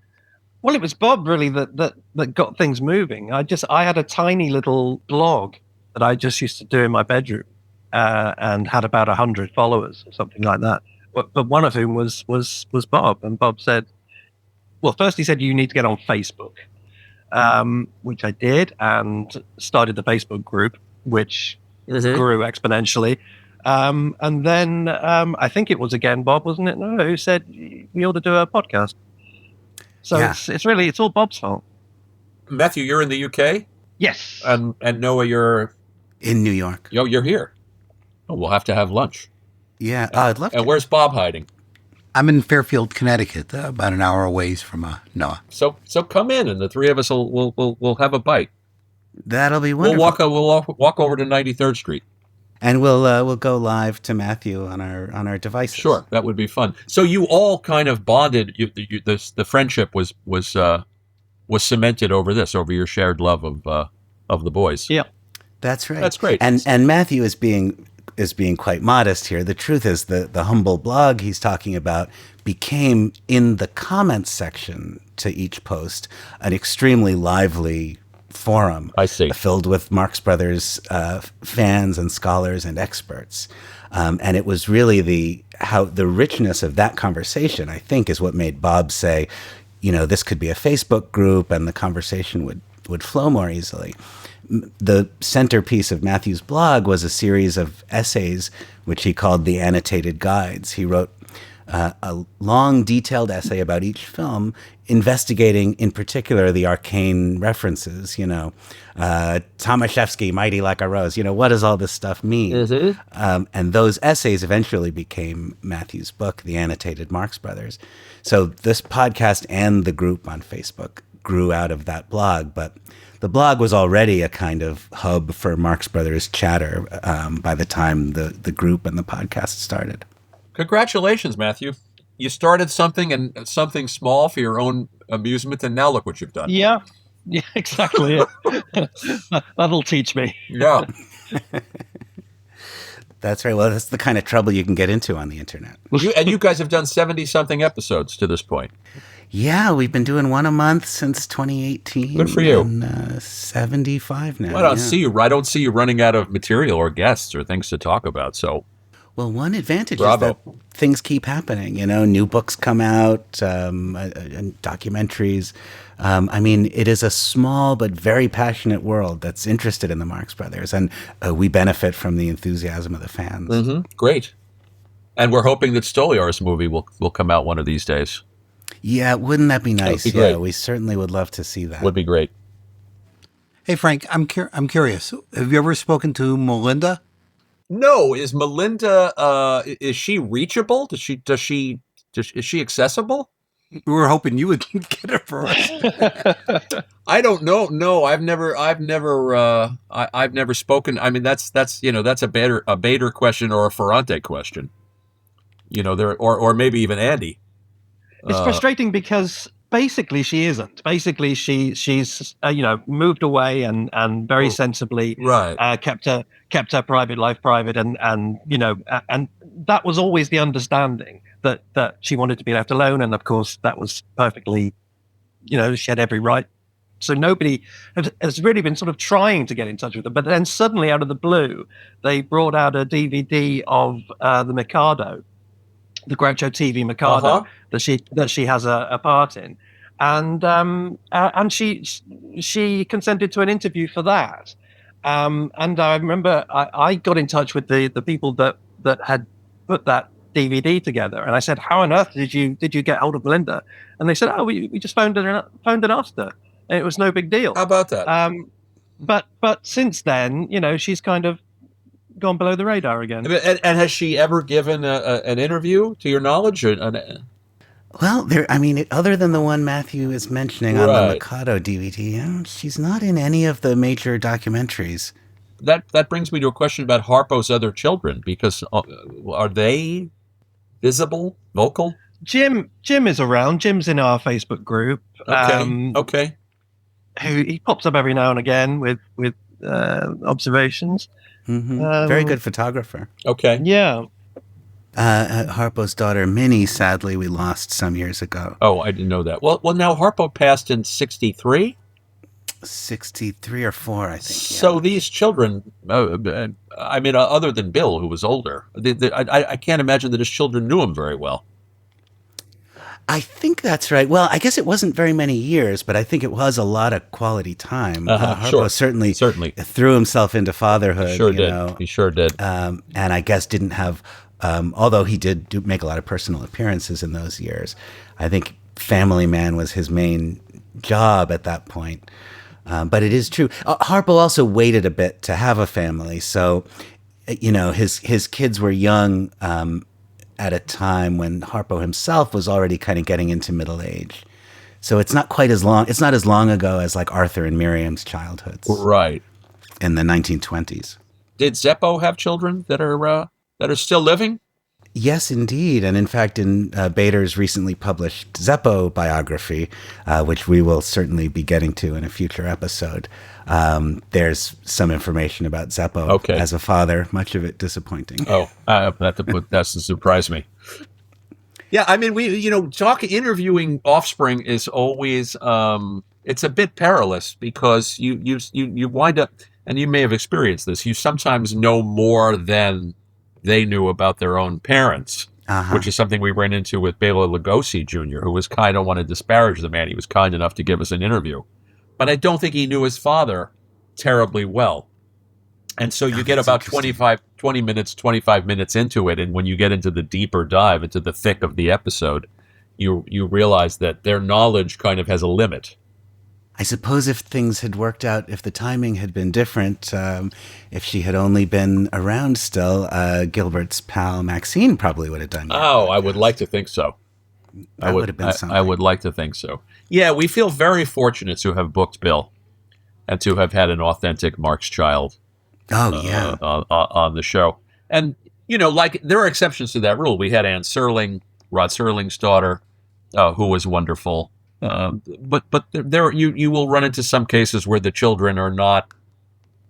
Well, it was Bob really that got things moving. I had a tiny little blog that I just used to do in my bedroom, and had about 100 followers or something like that. But one of whom was Bob, and Bob said, well, first he said you need to get on Facebook, which I did, and started the Facebook group, which grew exponentially. And then I think it was again Bob, wasn't it? No, who said we ought to do a podcast. So Yeah. it's all Bob's fault. Matthew, you're in the UK, Yes. and Noah, you're In New York. you're here. Oh, we'll have to have lunch. Yeah. I'd love And to. where's Bob hiding? I'm in Fairfield, Connecticut, about an hour away from Noah. So come in, and the three of us will have a bite. That'll be We'll wonderful. walk over to 93rd Street. And we'll go live to Matthew on our devices. Sure, that would be fun. So you all kind of bonded. The friendship was cemented over your shared love of the boys. Yeah. That's right. That's great. And Matthew is being quite modest here. The truth is the humble blog he's talking about became, in the comments section to each post, an extremely lively forum. I see. Filled with Marx Brothers fans and scholars and experts. And it was really the richness of that conversation, I think, is what made Bob say, this could be a Facebook group and the conversation would flow more easily. The centerpiece of Matthew's blog was a series of essays, which he called the annotated guides. He wrote a long, detailed essay about each film, investigating, in particular, the arcane references. Tomaszewski, Mighty Like a Rose. What does all this stuff mean? And those essays eventually became Matthew's book, The Annotated Marx Brothers. So this podcast and the group on Facebook grew out of that blog, but the blog was already a kind of hub for Marx Brothers chatter by the time the group and the podcast started. Congratulations, Matthew. You started something small for your own amusement, and now look what you've done. Yeah. Yeah, exactly. That'll teach me. Yeah. That's right. Well, that's the kind of trouble you can get into on the internet. You guys have done 70-something episodes to this point. Yeah, we've been doing one a month since 2018. Good for you. And 75 now. I don't see you running out of material or guests or things to talk about. So, well, one advantage Bravo. is that things keep happening. New books come out, and documentaries. It is a small but very passionate world that's interested in the Marx Brothers, and we benefit from the enthusiasm of the fans. Mm-hmm. Great. And we're hoping that Stoliar's movie will come out one of these days. Yeah, wouldn't that be nice? That'd be great. Yeah, we certainly would love to see that. Would be great. Hey, Frank, I'm curious. Have you ever spoken to Melinda? No, is Melinda? Is she reachable? Is she accessible? We were hoping you would get her for us. I don't know. No, I've never spoken. I mean, that's a Bader question or a Ferrante question. Or maybe even Andy. It's frustrating because basically she isn't. Basically, she's moved away and very sensibly Right. kept her private life private, and that was always the understanding that she wanted to be left alone, and of course that was perfectly, she had every right. So nobody has really been sort of trying to get in touch with her, but then suddenly out of the blue, they brought out a DVD of the Mikado, the Groucho TV Mikado that she has a part in, and she consented to an interview for that, and I remember I got in touch with the people that had put that DVD together, and I said, "How on earth did you get hold of Melinda?" And they said, "Oh, we just phoned and asked her, and it was no big deal." How about that? But since then, she's kind of gone below the radar again. And has she ever given an interview, to your knowledge? Well, other than the one Matthew is mentioning on the Right. Mikado DVD, she's not in any of the major documentaries. That brings me to a question about Harpo's other children, because are they visible, vocal? Jim is around. Jim's in our Facebook group. Okay. Okay. Who he pops up every now and again with observations. Very good photographer. Okay. Yeah. Harpo's daughter, Minnie, sadly, we lost some years ago. Oh, I didn't know that. Well, now Harpo passed in 63? 63 or 4, I think. Yeah. So these children, other than Bill, who was older, I can't imagine that his children knew him very well. I think that's right. Well, I guess it wasn't very many years, but I think it was a lot of quality time. Harpo Sure. certainly threw himself into fatherhood. He sure did. And I guess didn't have, although he did make a lot of personal appearances in those years. I think Family Man was his main job at that point. But it is true. Harpo also waited a bit to have a family. So, his kids were young at a time when Harpo himself was already kind of getting into middle age. So it's not quite as long. It's not as long ago as like Arthur and Miriam's childhoods. Right. In the 1920s. Did Zeppo have children that are still living? Yes, indeed. And in fact, in Bader's recently published Zeppo biography, which we will certainly be getting to in a future episode, there's some information about Zeppo as a father, much of it disappointing. Oh, that's to surprise me. Yeah, I mean, interviewing offspring is always, it's a bit perilous because you wind up, and you may have experienced this, you sometimes know more than they knew about their own parents, which is something we ran into with Bela Lugosi Jr., who was kind of want to disparage the man. He was kind enough to give us an interview. But I don't think he knew his father terribly well. And so you get about 25 minutes into it, and when you get into the deeper dive, into the thick of the episode, you realize that their knowledge kind of has a limit. I suppose if things had worked out, if the timing had been different, if she had only been around still, Gilbert's pal Maxine probably would have done that. Oh, I would like to think so. That would have been something. I would like to think so. Yeah, we feel very fortunate to have booked Bill and to have had an authentic Marx child on the show. And, there are exceptions to that rule. We had Ann Serling, Rod Serling's daughter, who was wonderful. But there you will run into some cases where the children are not,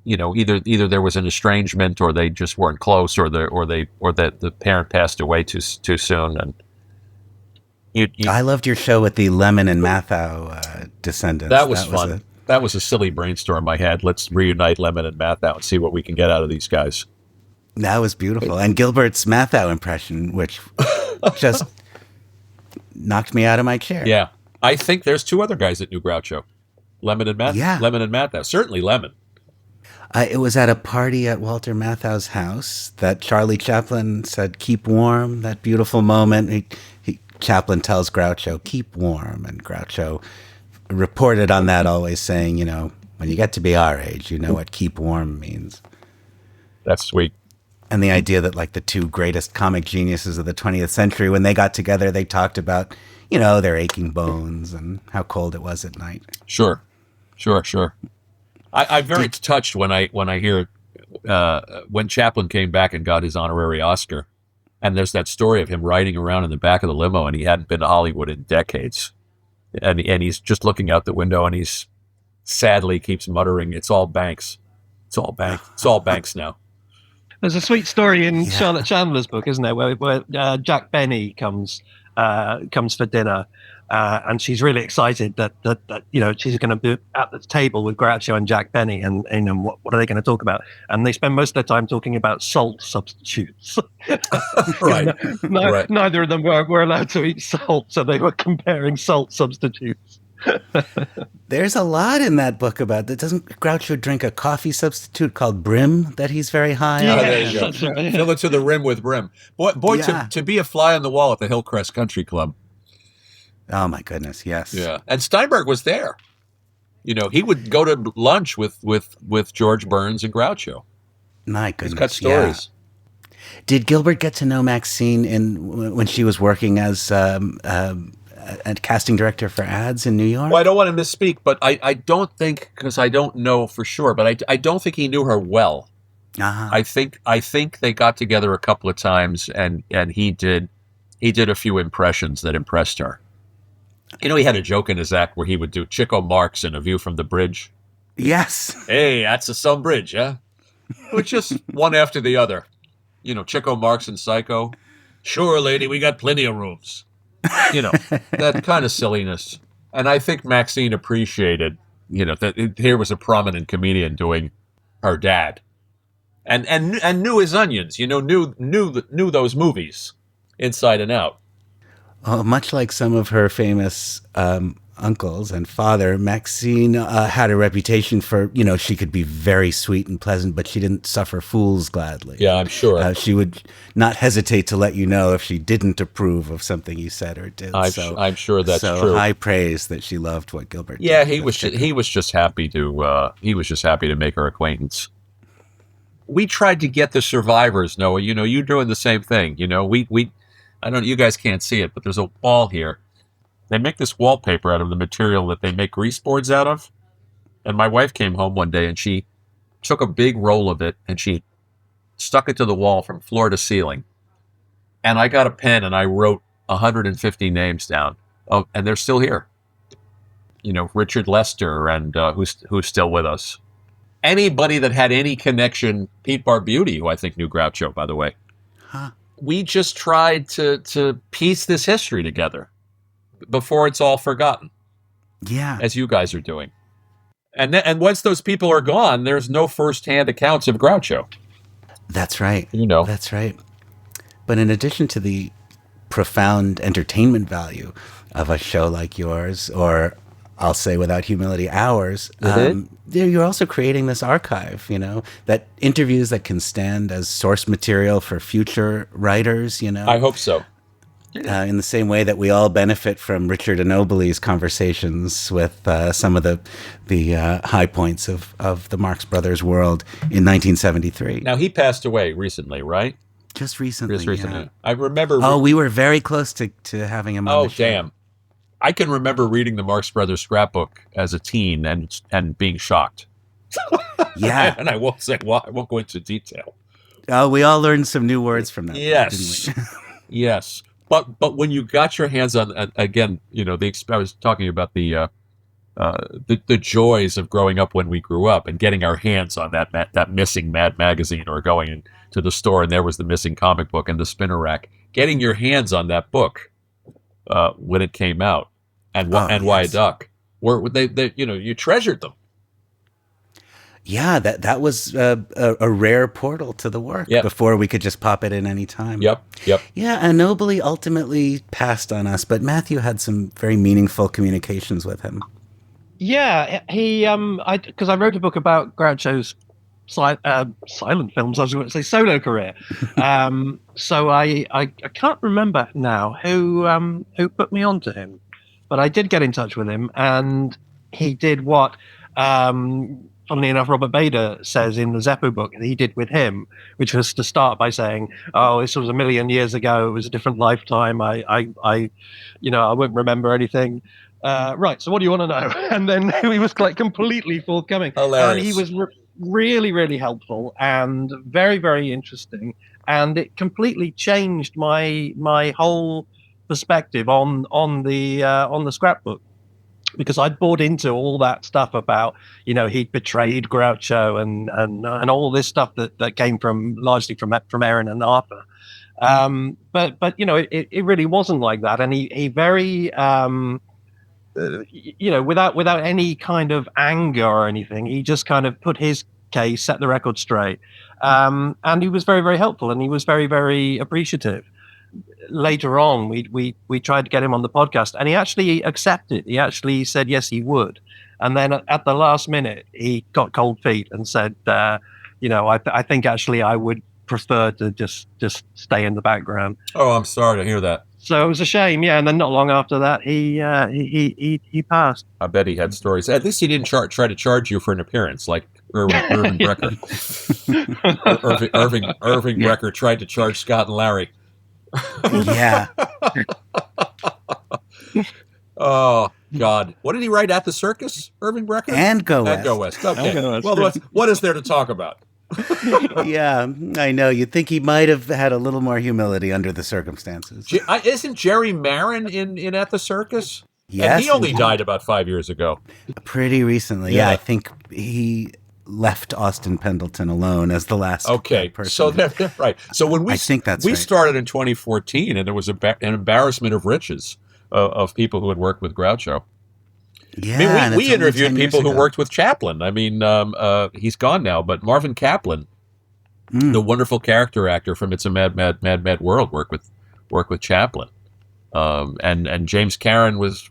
either there was an estrangement or they just weren't close or that the parent passed away too soon. And I loved your show with the Lemon and Mathau descendants. That was fun. That was a silly brainstorm I had. Let's reunite Lemon and Mathau and see what we can get out of these guys. That was beautiful. And Gilbert's Mathau impression, which just knocked me out of my chair. Yeah. I think there's 2 other guys that knew Groucho. Lemon and Mathau. Yeah. Lemon and Mathau. Certainly Lemon. It was at a party at Walter Mathau's house that Charlie Chaplin said, "Keep warm," that beautiful moment. Chaplin tells Groucho, "Keep warm." And Groucho reported on that, always saying, when you get to be our age, you know what keep warm means. That's sweet. And the idea that like the 2 greatest comic geniuses of the 20th century, when they got together, they talked about their aching bones and how cold it was at night. Sure. I'm very touched when I hear when Chaplin came back and got his honorary Oscar, and there's that story of him riding around in the back of the limo, and he hadn't been to Hollywood in decades, and he's just looking out the window, and he's sadly keeps muttering, "It's all Banks, it's all Banks, it's all Banks now." There's a sweet story in Charlotte Chandler's book, isn't there, where Jack Benny comes for dinner, and she's really excited that she's going to be at the table with Groucho and Jack Benny, and what are they going to talk about? And they spend most of their time talking about salt substitutes. Right. Right. Neither of them were allowed to eat salt, so they were comparing salt substitutes. There's a lot in that book about that. Doesn't Groucho drink a coffee substitute called Brim that he's very high on? There you go. Right. Fill it to the rim with Brim. Boy, to be a fly on the wall at the Hillcrest Country Club. Oh my goodness, yes. Yeah, and Steinberg was there. He would go to lunch with George Burns and Groucho. My goodness, he's got stories. Yeah. Did Gilbert get to know Maxine when she was working as a casting director for ads in New York? Well, I don't want to misspeak, but I don't think, because I don't know for sure, but I don't think he knew her well. Uh-huh. I think they got together a couple of times, and he did a few impressions that impressed her. You know, he had a joke in his act where he would do Chico Marx in A View from the Bridge. Yes. Hey, that's a some bridge, huh? But just one after the other. You know, Chico Marx and Psycho. Sure, lady, we got plenty of rooms. You know, that kind of silliness. And I think Maxine appreciated, you know, that here was a prominent comedian doing her dad. And knew his onions, you know, knew those movies inside and out. Much like some of her famous uncles and father, Maxine had a reputation for, you know, she could be very sweet and pleasant, but she didn't suffer fools gladly. Yeah, I'm sure. She would not hesitate to let you know if she didn't approve of something you said or did. I'm sure that's so true. high praise that she loved what Gilbert did. Yeah, he was just happy to make her acquaintance. We tried to get the survivors, Noah. You know, you're doing the same thing. You know, I don't. You guys can't see it, but there's a wall here. They make this wallpaper out of the material that they make grease boards out of. And my wife came home one day and she took a big roll of it and she stuck it to the wall from floor to ceiling. And I got a pen and I wrote 150 names down. Oh, and they're still here. You know, Richard Lester, and who's still with us. Anybody that had any connection, Pete Barbuti, who I think knew Groucho, by the way. Huh. We just tried to piece this history together before it's all forgotten. Yeah. As you guys are doing. And once those people are gone, there's no firsthand accounts of Groucho. That's right. You know. That's right. But in addition to the profound entertainment value of a show like yours, or I'll say without humility, ours, you're also creating this archive, you know, that interviews that can stand as source material for future writers, you know. I hope so. In the same way that we all benefit from Richard Inobili's conversations with some of the high points of the Marx Brothers world in 1973. Now, he passed away recently, right? Just recently. Yeah. I remember. Oh, we were very close to having him on the show. Oh, damn. I can remember reading the Marx Brothers scrapbook as a teen and being shocked. Yeah. And I won't say why. I won't go into detail. Oh, we all learned some new words from that. Yes. Didn't we? Yes. But when you got your hands on, again, you know, I was talking about the joys of growing up when we grew up and getting our hands on that missing Mad magazine, or going to the store and there was the missing comic book and the spinner rack. Getting your hands on that book when it came out, and Why a Duck, were they you know, you treasured them. Yeah, that was a rare portal to the work before we could just pop it in any time. Yep. Yeah, and Nobly ultimately passed on us, but Matthew had some very meaningful communications with him. Yeah, he because I wrote a book about Groucho's silent films. I was going to say solo career. So I can't remember now who put me onto him, but I did get in touch with him, and he did what. Funnily enough, Robert Bader says in the Zeppo book that he did with him, which was to start by saying, "Oh, this was a million years ago. It was a different lifetime. I won't remember anything." Right. So, what do you want to know? And then he was like completely forthcoming. Hilarious. And he was really, really helpful and very, very interesting. And it completely changed my whole perspective on the scrapbook. Because I'd bought into all that stuff about, you know, he'd betrayed Groucho and all this stuff that came largely from Aaron and Arthur. But you know, it really wasn't like that. And he very, you know, without any kind of anger or anything, he just kind of put his case, set the record straight. And he was very, very helpful, and he was very, very appreciative. Later on, we tried to get him on the podcast, and he actually accepted. He actually said yes, he would. And then at the last minute, he got cold feet and said, you know, I think actually I would prefer to just stay in the background. Oh, I'm sorry to hear that. So it was a shame, yeah. And then not long after that, he passed. I bet he had stories. At least he didn't try to charge you for an appearance, like Irving Brecker. Irving Brecker tried to charge Scott and Larry. Yeah. Oh God! What did he write at the circus? Irving Brecker And Go and West. Go West. Okay. Go West, Well, yeah. what is there to talk about? Yeah, I know. You'd think he might have had a little more humility under the circumstances. Isn't Jerry Marin in at the circus? Yes, and he only indeed. died about 5 years ago. Pretty recently. Yeah. Yeah, I think he left Austin Pendleton alone as the last person. So they're right. So when we I think that's we right. started in 2014, and there was an embarrassment of riches of people who had worked with Groucho. Yeah, I mean, and we it's only interviewed 10 years people who ago. worked with Chaplin. I mean, he's gone now, but Marvin Kaplan, the wonderful character actor from It's a Mad, Mad, Mad, Mad World, worked with Chaplin. And James Caron was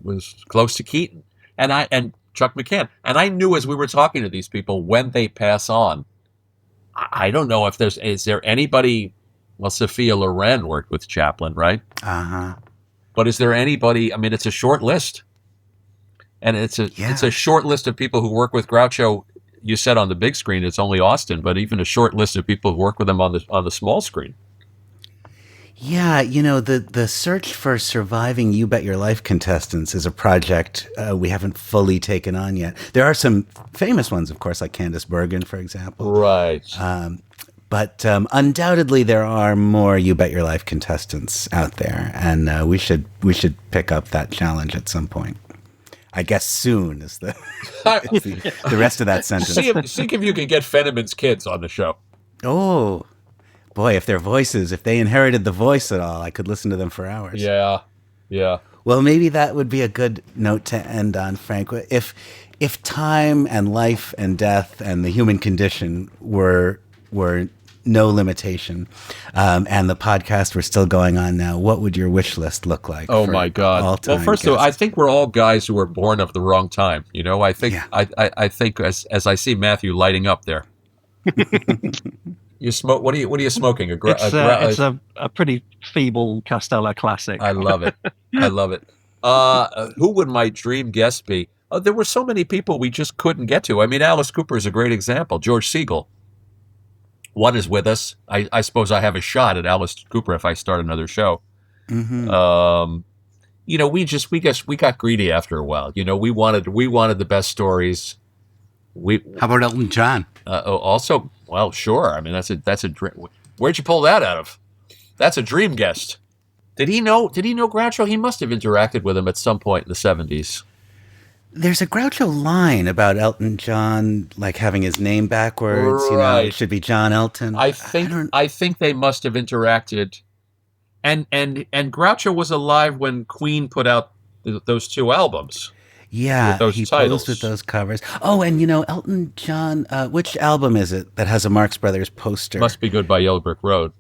close to Keaton, and Chuck McCann. And I knew as we were talking to these people, when they pass on, I don't know if is there anybody. Well, Sophia Loren worked with Chaplin, right? Uh-huh. But is there anybody? I mean, it's a short list, and it's a short list of people who work with Groucho. You said on the big screen it's only Austin, but even a short list of people who work with him on the small screen. Yeah, the search for surviving You Bet Your Life contestants is a project we haven't fully taken on yet. There are some famous ones, of course, like Candice Bergen, for example. Right. But undoubtedly there are more You Bet Your Life contestants out there, and we should pick up that challenge at some point. I guess soon is the rest of that sentence. See if you can get Fenneman's kids on the show. Oh, boy, if they inherited the voice at all, I could listen to them for hours. Yeah. Well, maybe that would be a good note to end on, Frank. If time and life and death and the human condition were no limitation, and the podcast were still going on now, what would your wish list look like? Oh my God! All-time Well, first of all, I think we're all guys who were born of the wrong time. I think I think as I see Matthew lighting up there. You smoke? What are you smoking? It's a pretty feeble Castella classic. I love it. I love it. Who would my dream guest be? There were so many people we just couldn't get to. I mean, Alice Cooper is a great example. George Segal. One is with us. I suppose I have a shot at Alice Cooper if I start another show. Mm-hmm. We got greedy after a while. We wanted the best stories. How about Elton John? Also, well, sure. I mean, that's a dream. Where'd you pull that out of? That's a dream guest. Did he know Groucho? He must have interacted with him at some point in the 70s. There's a Groucho line about Elton John, like having his name backwards. Right. It should be John Elton. I think they must have interacted, and Groucho was alive when Queen put out those two albums. Yeah, with those he titles. posed with those covers. Oh, and Elton John, which album is it that has a Marx Brothers poster? Must Be Good by Yellow Brick Road.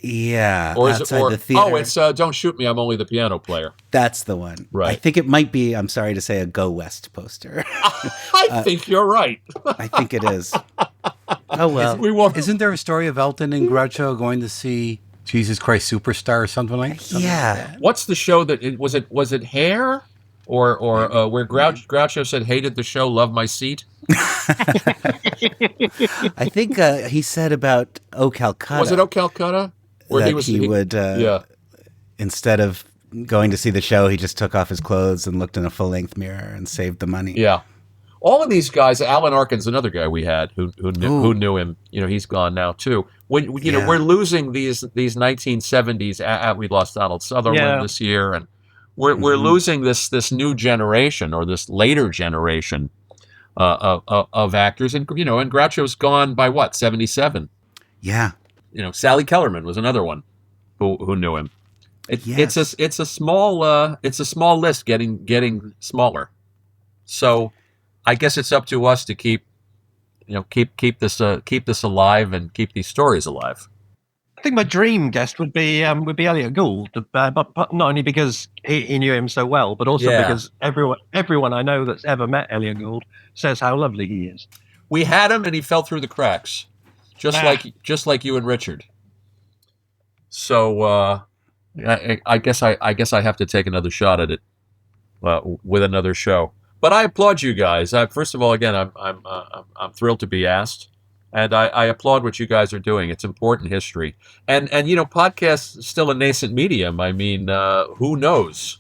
Yeah, Or is outside the theater. Oh, it's Don't Shoot Me, I'm Only the Piano Player. That's the one. Right. I think it might be, I'm sorry to say, a Go West poster. I think you're right. I think it is. Oh, well. We won't. Isn't there a story of Elton and Groucho going to see Jesus Christ Superstar or something like that? What's the show that was it Hair? Or where Groucho said, hated the show, love my seat? I think he said about O Calcutta. Was it O Calcutta? Where that he would, instead of going to see the show, he just took off his clothes and looked in a full-length mirror and saved the money. Yeah. All of these guys, Alan Arkin's another guy we had who knew him. He's gone now too. When we're losing these 1970s. We lost Donald Sutherland this year, and we're losing this new generation or this later generation of actors. And and Groucho's gone by what, 77? Yeah. Sally Kellerman was another one who knew him. It's a small list getting smaller. So I guess it's up to us to keep this alive and keep these stories alive. I think my dream guest would be Elliot Gould, but not only because he knew him so well, but also because everyone I know that's ever met Elliot Gould says how lovely he is. We had him and he fell through the cracks, just like you and Richard. So I guess I have to take another shot at it with another show. But I applaud you guys. First of all, again, I'm thrilled to be asked, and I applaud what you guys are doing. It's important history, and podcasts still a nascent medium. I mean, who knows?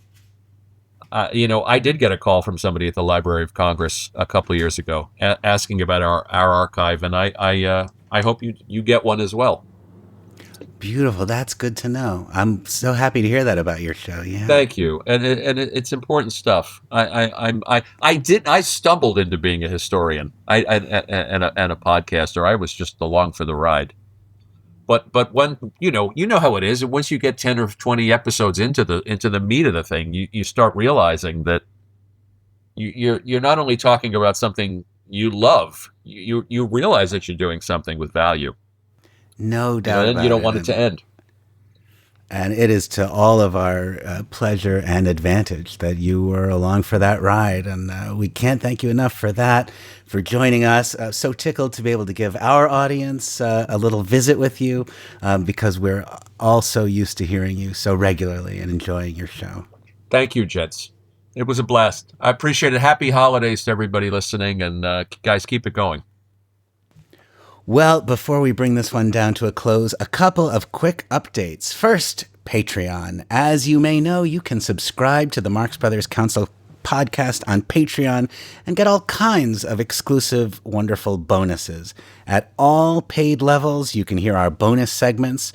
I did get a call from somebody at the Library of Congress a couple of years ago asking about our archive, and I hope you get one as well. Beautiful. That's good to know. I'm so happy to hear that about your show. Yeah. Thank you, and it's important stuff. I stumbled into being a historian and a podcaster. I was just along for the ride. But when you know how it is, and once you get 10 or 20 episodes into the meat of the thing, you start realizing that you're not only talking about something you love, you realize that you're doing something with value. No doubt. And you don't want it to end. And it is to all of our pleasure and advantage that you were along for that ride. And we can't thank you enough for that, for joining us. So tickled to be able to give our audience a little visit with you because we're all so used to hearing you so regularly and enjoying your show. Thank you, gents. It was a blast. I appreciate it. Happy holidays to everybody listening. And guys, keep it going. Well, before we bring this one down to a close, a couple of quick updates. First, Patreon. As you may know, you can subscribe to the Marx Brothers Council podcast on Patreon and get all kinds of exclusive, wonderful bonuses. At all paid levels, you can hear our bonus segments.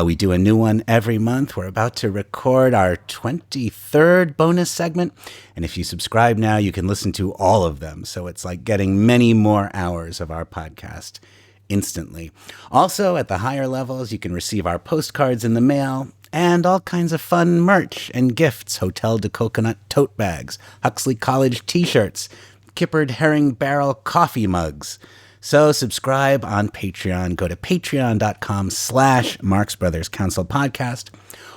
We do a new one every month. We're about to record our 23rd bonus segment. And if you subscribe now, you can listen to all of them. So it's like getting many more hours of our podcast instantly. Also, at the higher levels, you can receive our postcards in the mail and all kinds of fun merch and gifts, Hotel de Coconut tote bags, Huxley College t-shirts, Kippered Herring Barrel coffee mugs. So subscribe on Patreon. Go to patreon.com/Marx Brothers Council Podcast,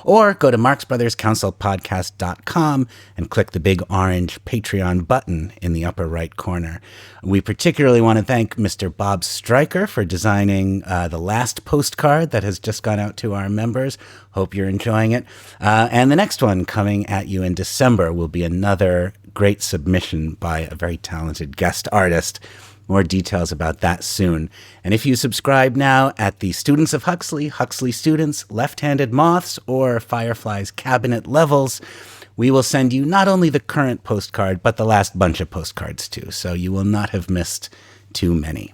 or go to marxbrotherscouncilpodcast.com and click the big orange Patreon button in the upper right corner. We particularly want to thank Mr. Bob Stryker for designing the last postcard that has just gone out to our members. Hope you're enjoying it. And the next one coming at you in December will be another great submission by a very talented guest artist. More details about that soon. And if you subscribe now at the Students of Huxley, Huxley Students, Left-Handed Moths, or Firefly's Cabinet levels, we will send you not only the current postcard, but the last bunch of postcards too. So you will not have missed too many.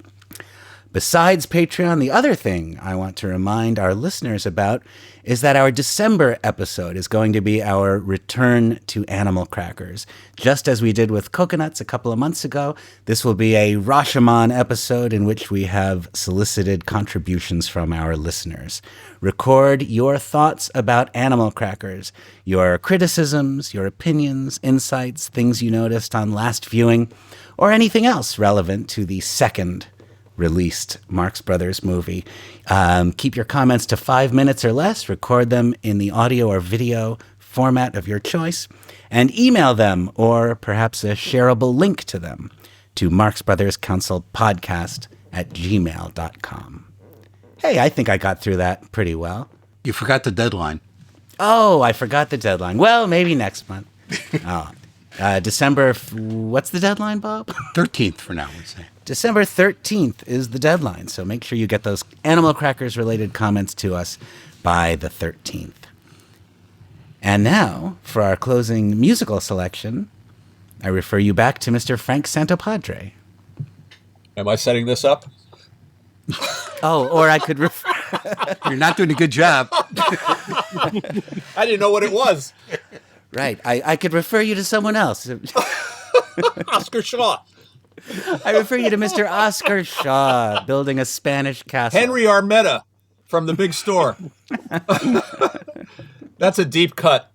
Besides Patreon, the other thing I want to remind our listeners about is that our December episode is going to be our return to animal crackers. Just as we did with coconuts a couple of months ago, this will be a Rashomon episode in which we have solicited contributions from our listeners. Record your thoughts about animal crackers, your criticisms, your opinions, insights, things you noticed on last viewing, or anything else relevant to the second released Marx Brothers movie. Keep your comments to 5 minutes or less. Record them in the audio or video format of your choice, and email them, or perhaps a shareable link to them, to marxbrotherscouncilpodcast@gmail.com. Hey, I think I got through that pretty well. You forgot the deadline. Oh, I forgot the deadline. Well, maybe next month. December, what's the deadline, Bob? 13th for now, we'd say. December 13th is the deadline, so make sure you get those Animal Crackers-related comments to us by the 13th. And now, for our closing musical selection, I refer you back to Mr. Frank Santopadre. Am I setting this up? Oh, or I could refer... You're not doing a good job. I didn't know what it was. Right, I could refer you to someone else. Oscar Shaw. I refer you to Mr. Oscar Shaw, building a Spanish castle. Henry Armetta from The Big Store. That's a deep cut.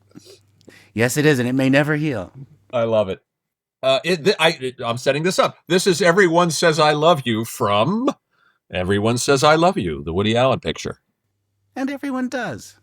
Yes, it is, and it may never heal. I love it. I'm setting this up. This is Everyone Says I Love You from Everyone Says I Love You, the Woody Allen picture. And everyone does.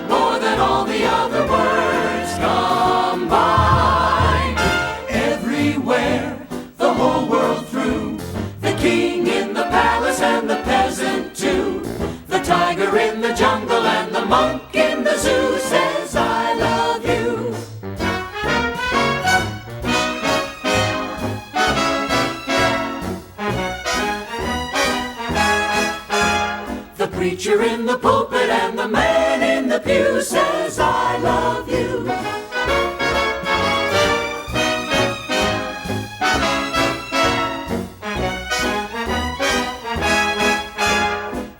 more than all the other words combined. Everywhere, the whole world through, the king in the palace and the peasant too, the tiger in the jungle and the monk in the zoo says, I love you. The preacher in the pulpit and the man in the pew says, I love you.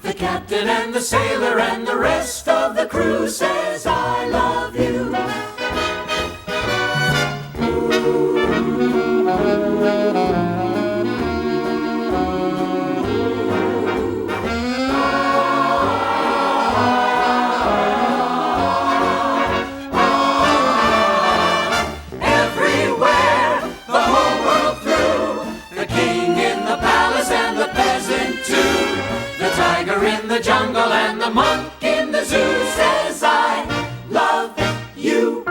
The captain and the sailor and the rest of the crew says, I love you. In the jungle and the monk in the zoo says, I love you.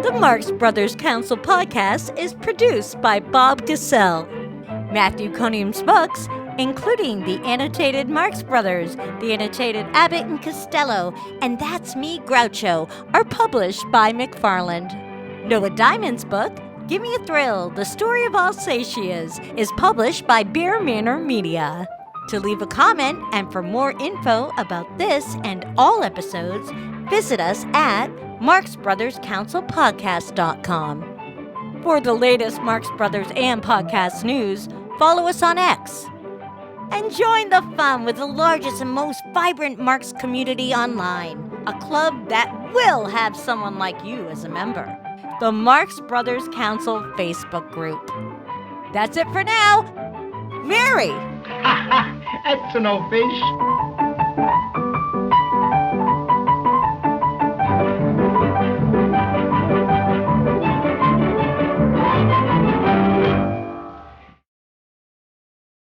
The Marx Brothers Council podcast is produced by Bob Gassell. Matthew Conium's books, including the annotated Marx Brothers, the annotated Abbott and Costello, and That's Me, Groucho, are published by McFarland. Noah Diamond's book, Give Me a Thrill, The Story of Alsatias, is published by Beer Manor Media. To leave a comment and for more info about this and all episodes, visit us at marxbrotherscouncilpodcast.com. For the latest Marx Brothers and podcast news, follow us on X. And join the fun with the largest and most vibrant Marx community online, a club that will have someone like you as a member. The Marx Brothers Council Facebook group. That's it for now. Mary! That's no fish.